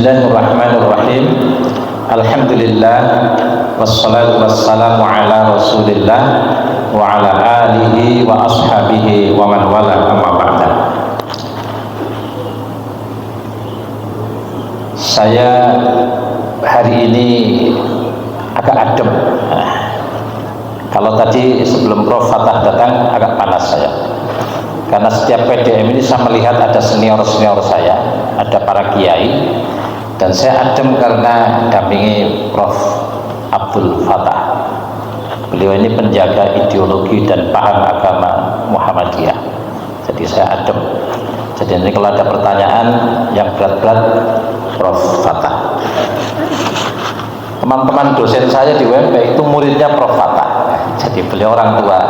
Bismillahirrahmanirrahim. Alhamdulillah wassalatu wassalamu ala Rasulillah wa ala alihi wa ashabihi wa man wala, amma ba'da. Saya hari ini agak adem. Kalau tadi sebelum Prof Fatah datang agak panas saya. Karena setiap PDM ini saya melihat ada senior-senior saya, ada para kiai, dan saya adem karena dampingi Prof Abdul Fatah. Beliau ini penjaga ideologi dan paham agama Muhammadiyah. Jadi saya adem. Jadi nanti kalau ada pertanyaan yang berat-berat, Prof Fatah. Teman-teman dosen saya di UMP itu muridnya Prof Fatah. Jadi beliau orang tua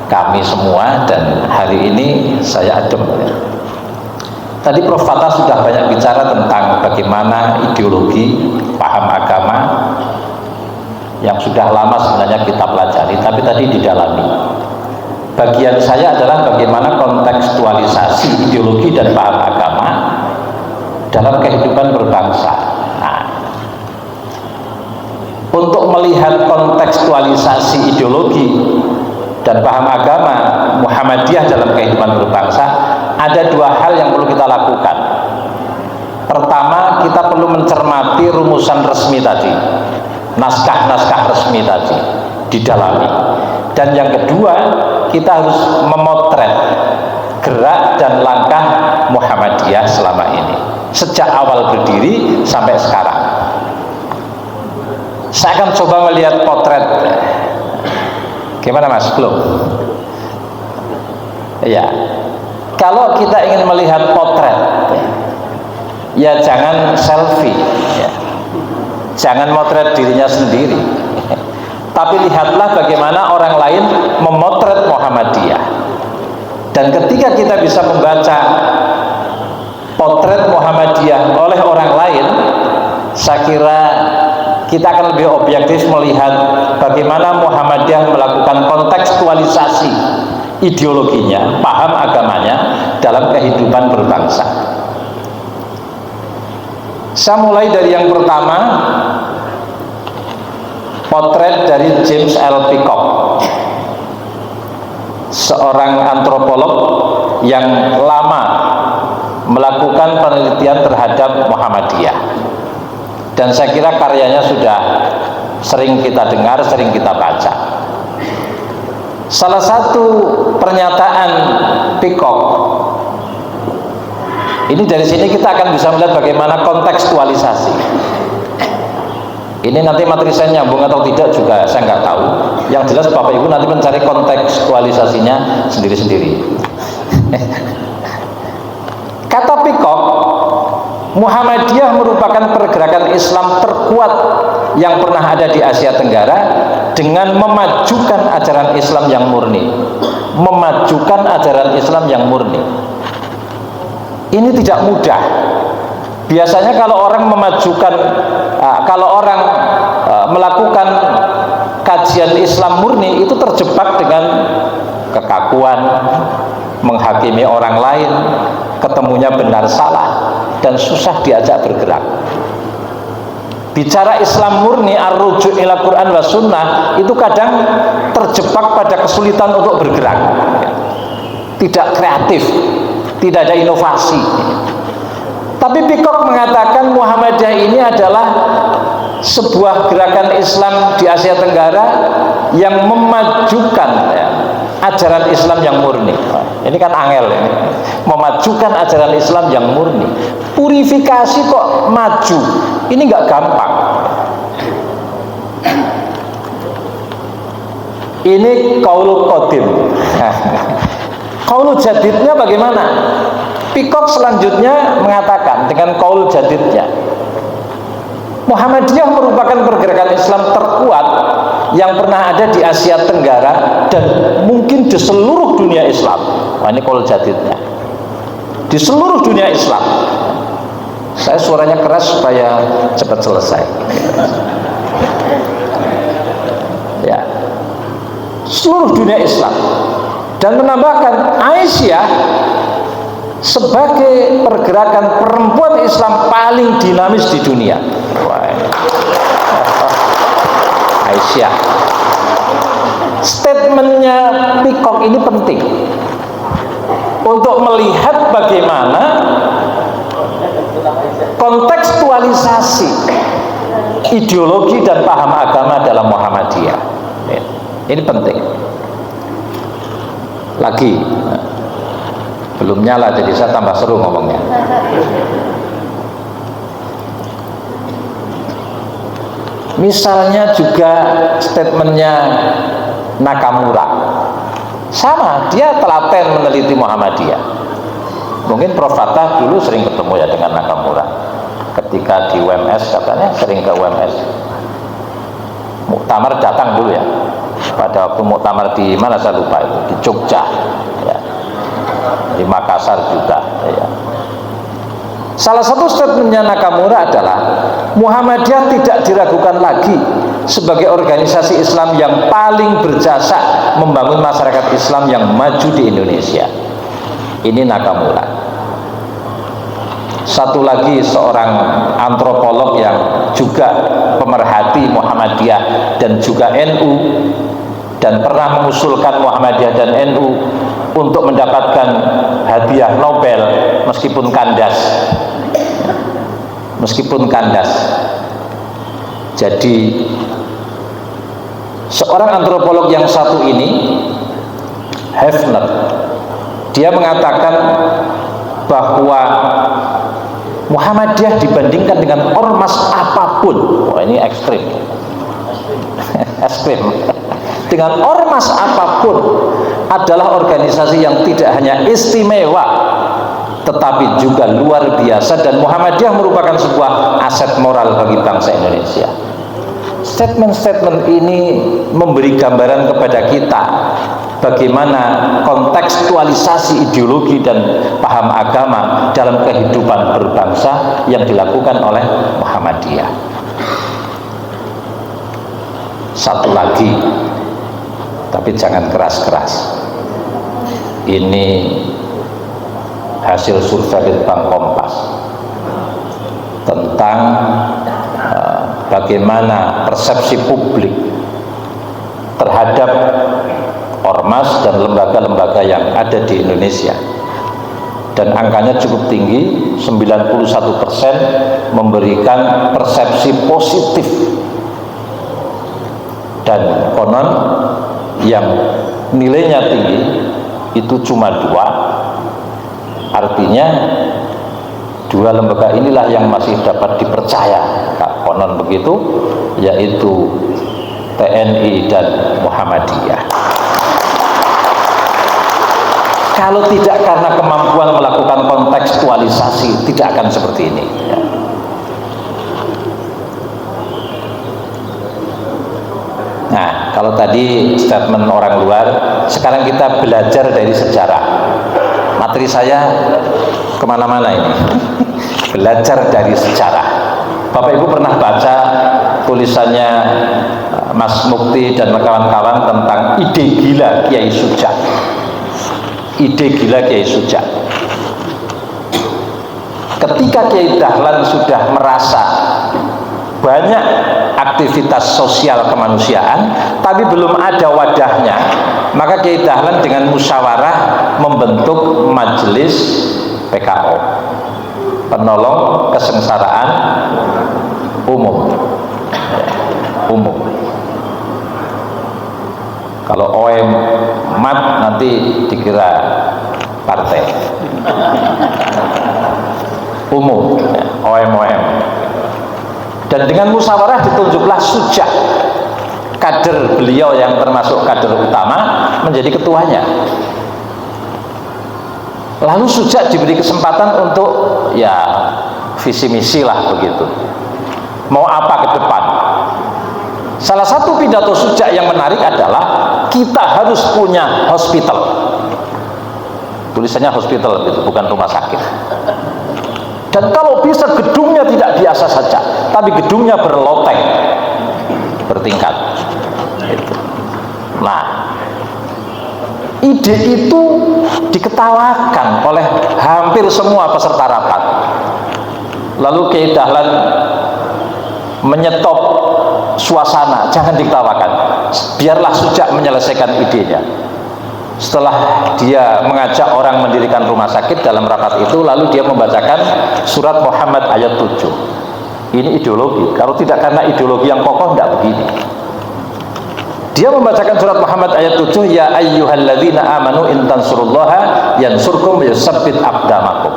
kami semua, dan hari ini saya adem. Tadi Prof Fatah sudah banyak bicara tentang bagaimana ideologi, paham agama yang sudah lama sebenarnya kita pelajari, tapi tadi didalami. Bagian saya adalah bagaimana kontekstualisasi ideologi dan paham agama dalam kehidupan berbangsa. Nah, untuk melihat kontekstualisasi ideologi dan paham agama Muhammadiyah dalam kehidupan berbangsa, ada dua hal yang perlu kita lakukan. Pertama, kita perlu mencermati rumusan resmi tadi, naskah-naskah resmi tadi, didalami. Dan yang kedua, kita harus memotret gerak dan langkah Muhammadiyah selama ini, sejak awal berdiri sampai sekarang. Saya akan coba melihat potret. Gimana Mas? Belum? Ya, kalau kita ingin melihat potret, ya jangan selfie, ya. Jangan motret dirinya sendiri, tapi lihatlah bagaimana orang lain memotret Muhammadiyah. Dan ketika kita bisa membaca potret Muhammadiyah oleh orang lain, saya kira kita akan lebih objektif melihat bagaimana Muhammadiyah melakukan kontekstualisasi ideologinya, paham agamanya dalam kehidupan berbangsa. Saya mulai dari yang pertama, potret dari James L. Peacock, seorang antropolog yang lama melakukan penelitian terhadap Muhammadiyah. Dan saya kira karyanya sudah sering kita dengar, sering kita baca. Salah satu pernyataan Peacock, ini dari sini kita akan bisa melihat bagaimana kontekstualisasi. Ini nanti materi saya nyambung atau tidak juga saya nggak tahu. Yang jelas Bapak Ibu nanti mencari kontekstualisasinya sendiri-sendiri. Kata Peacock, Muhammadiyah merupakan pergerakan Islam terkuat yang pernah ada di Asia Tenggara dengan memajukan ajaran Islam yang murni. Memajukan ajaran Islam yang murni. Ini tidak mudah. Biasanya kalau orang memajukan, melakukan kajian Islam murni, itu terjebak dengan kekakuan, menghakimi orang lain, ketemunya benar salah, dan susah diajak bergerak. Bicara Islam murni, ar-rujuk ila Quran wa sunnah, itu kadang terjebak pada kesulitan untuk bergerak, tidak kreatif, tidak ada inovasi. Tapi Peacock mengatakan Muhammadiyah ini adalah sebuah gerakan Islam di Asia Tenggara yang memajukan, ya, ajaran Islam yang murni. Ini kan angel ini. Memajukan ajaran Islam yang murni. Purifikasi kok maju. Ini nggak gampang. Ini qaul qadim. Qaul jadidnya bagaimana? Peacock selanjutnya mengatakan dengan qaul jadidnya, Muhammadiyah merupakan pergerakan Islam terkuat yang pernah ada di Asia Tenggara dan mungkin di seluruh dunia Islam. Wah, ini qaul jadidnya. Di seluruh dunia Islam. Saya suaranya keras supaya cepat selesai. Ya. Seluruh dunia Islam. Dan menambahkan Aisyah sebagai pergerakan perempuan Islam paling dinamis di dunia. Aisyah, statementnya Peacock ini penting untuk melihat bagaimana kontekstualisasi ideologi dan paham agama dalam Muhammadiyah. Ini penting. Lagi belum nyala, jadi saya tambah seru ngomongnya. Misalnya juga statementnya Nakamura, sama, dia telaten meneliti Muhammadiyah. Mungkin Prof. Fatah dulu sering ketemu ya dengan Nakamura ketika di UMS, katanya sering ke UMS. Muktamar datang dulu ya, pada waktu muktamar di mana saya lupa itu, di Jogja ya. Di Makassar juga ya. Salah satu statementnya Nakamura adalah Muhammadiyah tidak diragukan lagi sebagai organisasi Islam yang paling berjasa membangun masyarakat Islam yang maju di Indonesia. Ini Nakamura. Satu lagi seorang antropolog yang juga pemerhati Muhammadiyah dan juga NU, dan pernah mengusulkan Muhammadiyah dan NU untuk mendapatkan hadiah Nobel meskipun kandas. Jadi seorang antropolog yang satu ini, Hefner, dia mengatakan bahwa Muhammadiyah dibandingkan dengan ormas apapun, wah ini ekstrim, ekstrim, dengan ormas apapun adalah organisasi yang tidak hanya istimewa tetapi juga luar biasa, dan Muhammadiyah merupakan sebuah aset moral bagi bangsa Indonesia. Statement-statement ini memberi gambaran kepada kita bagaimana kontekstualisasi ideologi dan paham agama dalam kehidupan berbangsa yang dilakukan oleh Muhammadiyah. Satu lagi, tapi jangan keras-keras. Ini hasil survei Litbang Kompas tentang bagaimana persepsi publik terhadap ormas dan lembaga-lembaga yang ada di Indonesia, dan angkanya cukup tinggi. 91% memberikan persepsi positif, dan konon yang nilainya tinggi itu cuma 2. Artinya 2 lembaga inilah yang masih dapat dipercaya, konon begitu, yaitu TNI dan Muhammadiyah. Kalau tidak karena kemampuan melakukan kontekstualisasi, tidak akan seperti ini. Nah, kalau tadi statement orang luar, sekarang kita belajar dari sejarah. Materi saya kemana-mana ini. Belajar dari sejarah. Bapak Ibu pernah baca tulisannya Mas Mukti dan kawan-kawan tentang ide gila Kiai Suja. Ide gila Kiai Suja. Ketika Kiai Dahlan sudah merasa banyak aktivitas sosial kemanusiaan tapi belum ada wadahnya, maka Kiai Dahlan dengan musyawarah membentuk majelis PKO, penolong kesengsaraan umum. Kalau OM mat nanti dikira partai umum, OM. Dan dengan musyawarah ditunjuklah Suja, kader beliau yang termasuk kader utama, menjadi ketuanya. Lalu Suja diberi kesempatan untuk ya visi misi lah begitu, mau apa ke depan. Salah satu pidato Suja yang menarik adalah kita harus punya hospital. Tulisannya hospital gitu, bukan rumah sakit. Dan kalau bisa gedungnya tidak biasa saja, tapi gedungnya berloteng, bertingkat. Nah, Ide itu diketawakan oleh hampir semua peserta rapat. Lalu Kiai Dahlan menyetop suasana, jangan diketawakan, biarlah Suja menyelesaikan idenya. Setelah dia mengajak orang mendirikan rumah sakit dalam rapat itu, lalu dia membacakan surat Muhammad ayat 7. Ini ideologi. Kalau tidak karena ideologi yang kokoh, tidak begini. Dia membacakan surat Muhammad ayat 7, ya ayyuhalladzina amanu in tansurullaha yansurkum yusabbit aqdamakum.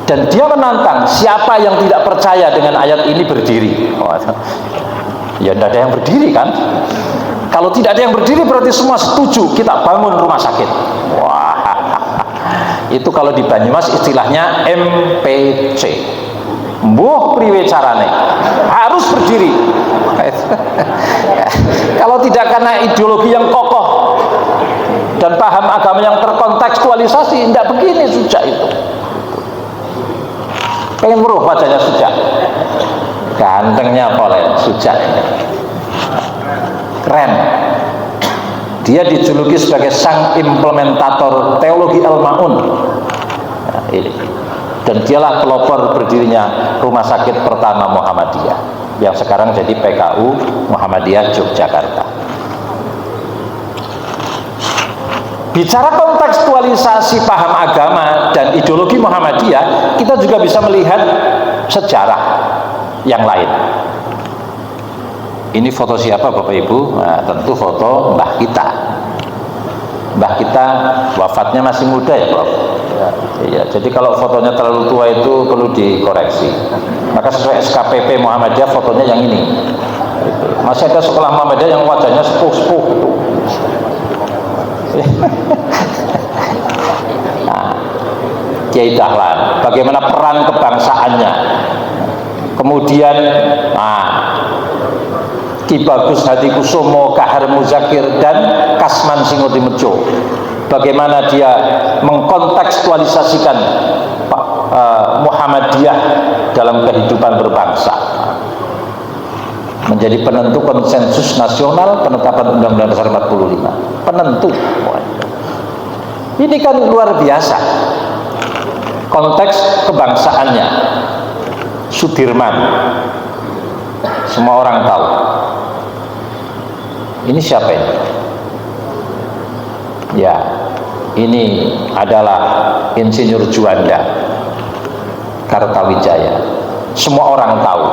Dan dia menantang siapa yang tidak percaya dengan ayat ini berdiri. Ya tidak ada yang berdiri kan? Kalau tidak ada yang berdiri berarti semua setuju kita bangun rumah sakit. Wah, itu kalau di Banyumas istilahnya MPC. Mbuh priwe carane, harus berdiri. Kalau tidak karena ideologi yang kokoh dan paham agama yang terkontekstualisasi, tidak begini Suja itu. Pengen meruh wajahnya Suja, gantengnya boleh Suja ini, keren. Dia dijuluki sebagai sang implementator teologi Al-Ma'un. Nah, ini. Dan dialah pelopor berdirinya Rumah Sakit Pertama Muhammadiyah yang sekarang jadi PKU Muhammadiyah Yogyakarta. Bicara kontekstualisasi paham agama dan ideologi Muhammadiyah, kita juga bisa melihat sejarah yang lain. Ini foto siapa Bapak Ibu? Nah, tentu foto Mbah kita. Mbah kita wafatnya masih muda ya Prof. Ya, jadi kalau fotonya terlalu tua itu perlu dikoreksi. Maka sesuai SKPP Muhammadiyah fotonya yang ini. Masih ada sekolah Muhammadiyah yang wajahnya sepuh-sepuh. Nah, Kiai Dahlan, bagaimana peran kebangsaannya. Kemudian, Ki Bagus Hadikusumo, Kahar Muzakir, dan Kasman Singotimejo. Bagaimana dia mengkontekstualisasikan Muhammadiyah dalam kehidupan berbangsa, menjadi penentu konsensus nasional penetapan Undang-Undang Dasar 45. Penentu. Ini kan luar biasa. Konteks kebangsaannya. Sudirman. Semua orang tahu. Ini siapa ini? Ya, ini adalah Insinyur Juanda Kartawijaya. Semua orang tahu.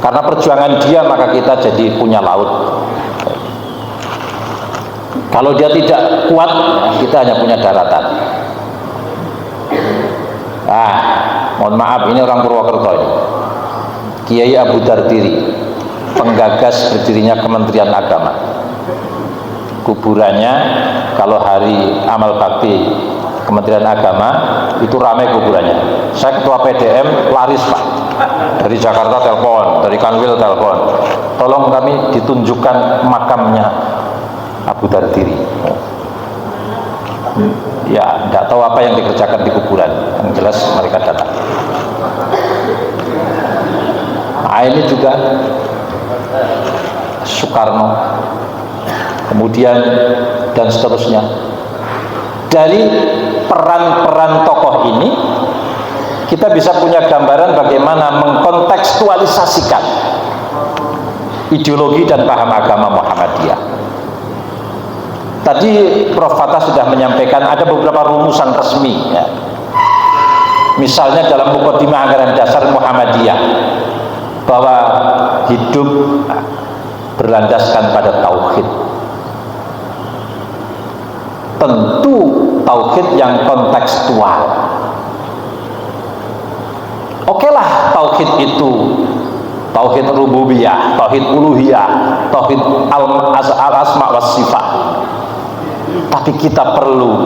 Karena perjuangan dia maka kita jadi punya laut. Kalau dia tidak kuat, kita hanya punya daratan. Mohon maaf, ini orang Purwokerto ini. Kiai Abu Dardiri, penggagas berdirinya Kementerian Agama. Kuburannya kalau hari amal bakti Kementerian Agama itu ramai kuburannya. Saya ketua PDM laris Pak, dari Jakarta telepon, dari Kanwil telepon, tolong kami ditunjukkan makamnya Abu Dardiri. Ya, tidak tahu apa yang dikerjakan di kuburan, yang jelas mereka datang. Ini juga Soekarno, kemudian dan seterusnya. Dari peran-peran tokoh ini kita bisa punya gambaran bagaimana mengkontekstualisasikan ideologi dan paham agama Muhammadiyah. Tadi Prof. Fatah sudah menyampaikan ada beberapa rumusan resmi ya. Misalnya dalam Muqaddimah Anggaran Dasar Muhammadiyah, bahwa hidup berlandaskan pada tauhid. Tentu tauhid yang kontekstual. Oke lah, tauhid itu tauhid rububiyah, tauhid uluhiyah, tauhid al-asma was sifat. Tapi kita perlu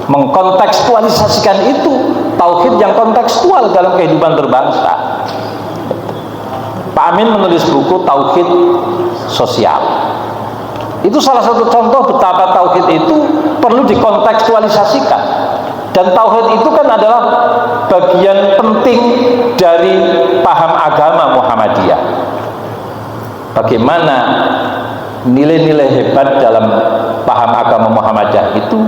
mengkontekstualisasikan itu, tauhid yang kontekstual dalam kehidupan berbangsa. Pak Amin menulis buku Tauhid Sosial. Itu salah satu contoh betapa tauhid itu perlu dikontekstualisasikan. Dan tauhid itu kan adalah bagian penting dari paham agama Muhammadiyah. Bagaimana nilai-nilai hebat dalam paham agama Muhammadiyah itu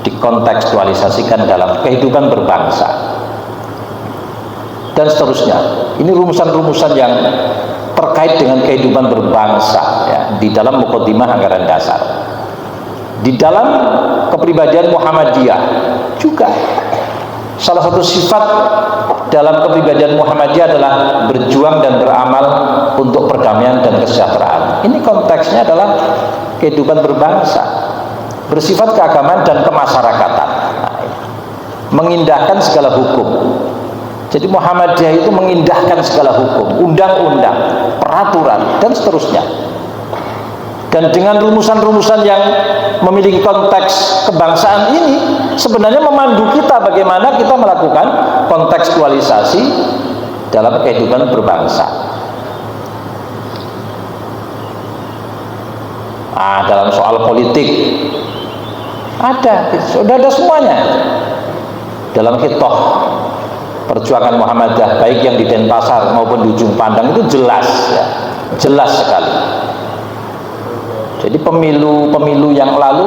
dikontekstualisasikan dalam kehidupan berbangsa dan seterusnya. Ini rumusan-rumusan yang terkait dengan kehidupan berbangsa ya, di dalam muqaddimah anggaran dasar. Di dalam kepribadian Muhammadiyah juga salah satu sifat dalam kepribadian Muhammadiyah adalah berjuang dan beramal untuk perdamaian dan kesejahteraan. Ini konteksnya adalah kehidupan berbangsa, bersifat keagamaan dan kemasyarakatan. Nah, mengindahkan segala hukum. Jadi Muhammadiyah itu mengindahkan segala hukum, undang-undang, peraturan dan seterusnya. Dan dengan rumusan-rumusan yang memiliki konteks kebangsaan ini sebenarnya memandu kita bagaimana kita melakukan kontekstualisasi dalam kehidupan berbangsa. Dalam soal politik sudah ada semuanya. Dalam khitoh perjuangan Muhammadiyah baik yang di Denpasar maupun di Ujung Pandang itu jelas ya, jelas sekali. Jadi pemilu-pemilu yang lalu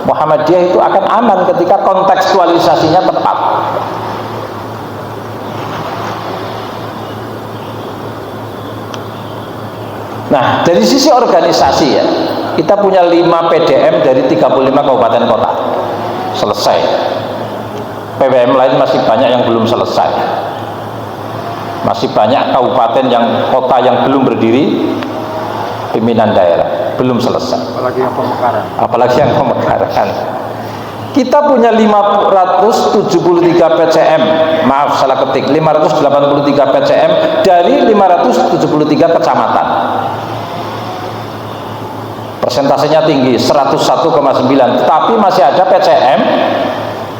Muhammadiyah itu akan aman ketika kontekstualisasinya tepat. Nah, dari sisi organisasi ya, kita punya 5 PDM dari 35 kabupaten kota. Selesai. PWM lain masih banyak yang belum selesai. Masih banyak kabupaten yang kota yang belum berdiri pimpinan daerah, belum selesai. Apalagi yang pemekaran. Kita punya 573 PCM, maaf salah ketik, 583 PCM dari 573 kecamatan. Persentasenya tinggi, 101,9, tapi masih ada PCM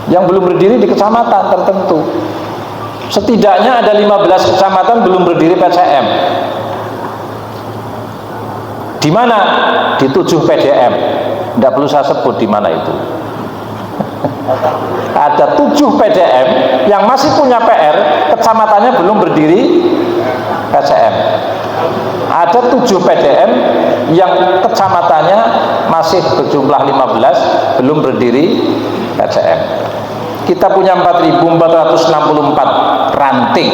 yang belum berdiri di kecamatan tertentu. Setidaknya ada 15 kecamatan belum berdiri PCM. Di mana? Di 7 PDM. Tidak perlu saya sebut di mana itu. Ada 7 PDM yang masih punya PR, kecamatannya belum berdiri PCM. Ada 7 PDM yang kecamatannya masih berjumlah 15 belum berdiri PCM. Kita punya 4.464 ranting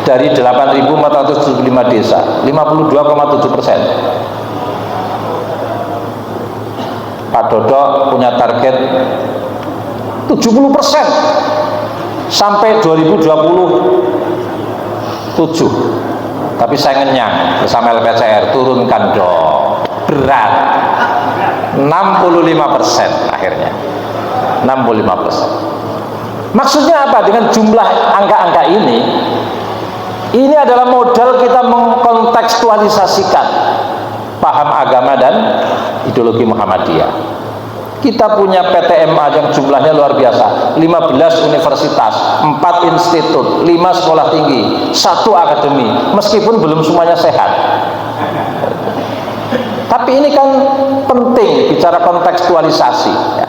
dari 8.475 desa, 52,7%. Pak Dodo punya target 70% sampai 2027. Tapi saya ngenyang bersama LPCR, turunkan dong, berat. 65% akhirnya. 65%. Maksudnya apa dengan jumlah angka-angka ini? Ini adalah modal kita mengkontekstualisasikan paham agama dan ideologi Muhammadiyah. Kita punya PTMA yang jumlahnya luar biasa, 15 universitas, 4 institut, 5 sekolah tinggi, 1 akademi, meskipun belum semuanya sehat. Tapi ini kan penting bicara kontekstualisasi ya.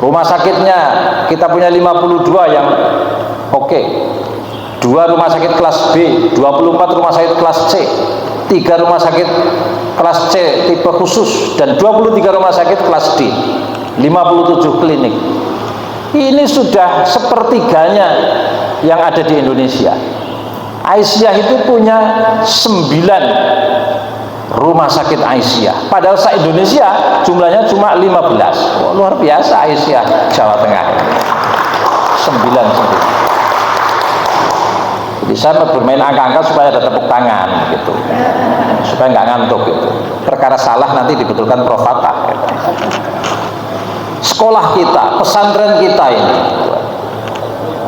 Rumah sakitnya kita punya 52 yang oke. 2 rumah sakit kelas B, 24 rumah sakit kelas C, 3 rumah sakit kelas C tipe khusus, dan 23 rumah sakit kelas D, 57 klinik. Ini sudah sepertiganya yang ada di Indonesia. Aisyah itu punya 9 rumah sakit Aisyah, padahal se-Indonesia jumlahnya cuma 15. Oh, luar biasa Aisyah Jawa Tengah. 9. Jadi saya bermain angka-angka supaya ada tepuk tangan gitu, supaya nggak ngantuk gitu. Perkara salah nanti dibetulkan Prof. Fatah gitu. Sekolah kita, pesantren kita ini gitu.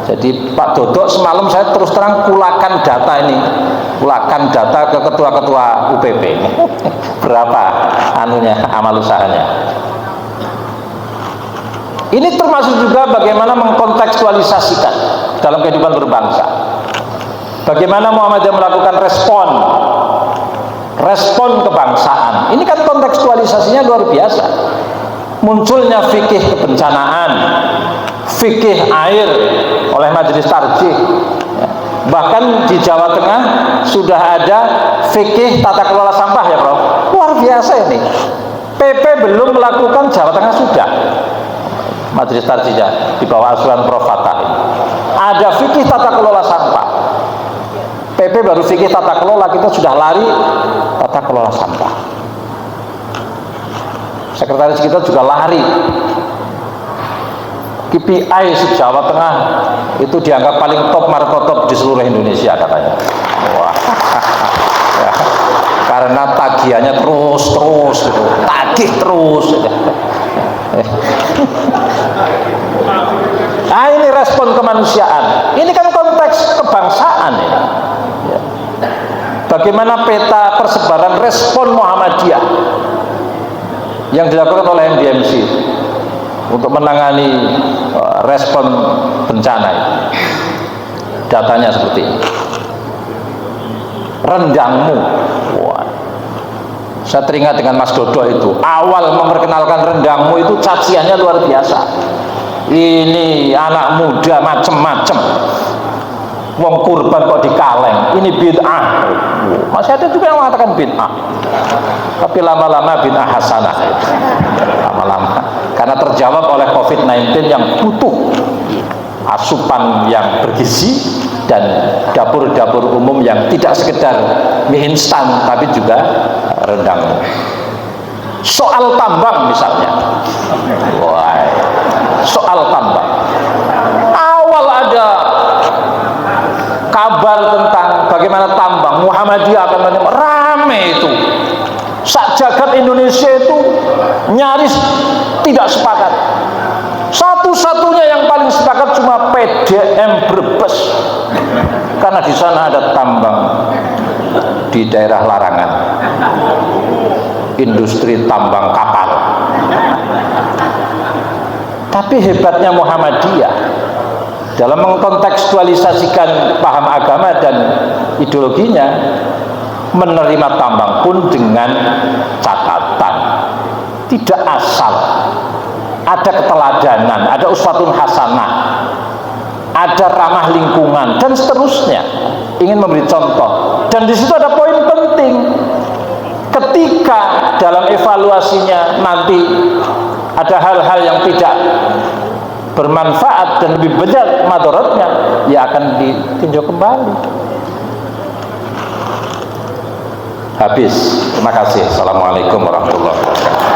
Jadi Pak Dodo semalam saya terus terang kulakan data ini, kulakan data ke ketua-ketua UPP. Berapa anunya, amal usahanya. Ini termasuk juga bagaimana mengkontekstualisasikan dalam kehidupan berbangsa. Bagaimana Muhammadiyah melakukan respon kebangsaan. Ini kan kontekstualisasinya luar biasa. Munculnya fikih kebencanaan, fikih air oleh Majelis Tarjih. Bahkan di Jawa Tengah sudah ada fikih tata kelola sampah ya Prof. Luar biasa ini. PP belum melakukan, Jawa Tengah sudah. Majelis Tarjiyah di bawah asuhan Prof. Fatah. Ada fikih tata kelola sampah. PP baru fikih tata kelola, kita sudah lari tata kelola sampah. Sekretaris kita juga lari. KPI se-Jawa Tengah itu dianggap paling top markotop di seluruh Indonesia katanya. Wah. Ya. Karena tagihannya terus gitu. Tagih terus gitu. Nah, ini respon kemanusiaan. Ini kan konteks kebangsaan ya. Bagaimana peta persebaran respon Muhammadiyah yang dilakukan oleh MDMC untuk menangani respon bencana ini. Datanya seperti ini. Rendangmu. Wah. Saya teringat dengan Mas Dodo itu. Awal memperkenalkan rendangmu itu caciannya luar biasa. Ini anak muda macem-macem. Wong kurban kok dikaleng. Ini bid'ah. Masih ada juga yang mengatakan bid'ah. Tapi lama-lama bid'ah hasanah. Lama-lama. Karena terjawab oleh COVID-19 yang butuh asupan yang bergizi dan dapur-dapur umum yang tidak sekedar mie instan tapi juga rendang. Soal tambang misalnya. Wah. Soal tambang. Awal ada kabar tentang bagaimana tambang Muhammadiyah akan rame itu. Sak jagat Indonesia itu nyaris tidak sepakat. Satu-satunya yang paling sepakat cuma PDM Brebes, karena di sana ada tambang di daerah larangan, industri tambang kapal. Tapi hebatnya Muhammadiyah dalam mengkontekstualisasikan paham agama dan ideologinya, menerima tambang pun dengan catatan tidak asal, ada keteladanan, ada uswatun hasanah, ada ramah lingkungan dan seterusnya, ingin memberi contoh. Dan di situ ada poin penting, ketika dalam evaluasinya nanti ada hal-hal yang tidak bermanfaat dan lebih banyak madaratnya, ya akan ditinjau kembali. Habis. Terima kasih. Assalamualaikum warahmatullahi wabarakatuh.